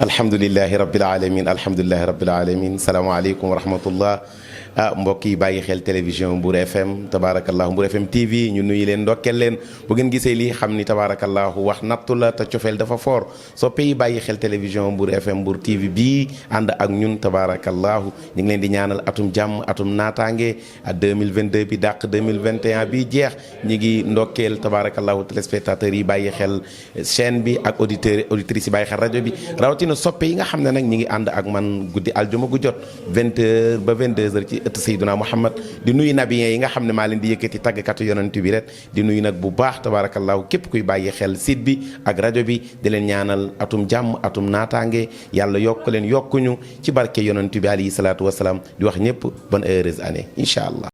alhamdulilahi rabbil alamin salaamaaleykum wa rahmatullah mbokk yi bàyyi xel télévision Mbour FM tabaarakallahu Mbour FM TV ñu nuyu leen ndokkeel leen bu ngeen gisee lii xam ni tabaarakallahu wax nattu la te cofeel dafa foor soppe yi bàyyi xel télévision Mbour FM Mbour TV bii ànd ak ñun tabaarakallahu ñu ngi leen di ñaanal atum jàmm atum naataange 2022 bi dàq 2021 bi jeex ñi ngi ndokkeel tabaarakallahu téléspectateurs yi bàyyi xel chaîne bi ak auditrices yi bàyyi xel rajo bi rawatina soppe yi nga xam ne nag ñi ngi ànd ak man guddi aljuma gu jot 20h ba 22h ci ëtt Seydina Muhammad di nuyu nabiyen yi nga xam ne maa leen di yëkkati tàggkatu yonent bi rek di nuyu nag bu baax tabarakallahu képp kuy bàyyi xel site bi ak rajo bi di leen ñaanal atum jàmm atum naataange yàlla yokk leen yokkuñu ci barke yonent bi alayhi salaatu wasalaam di wax ñëpp bonne heureuse année incha allah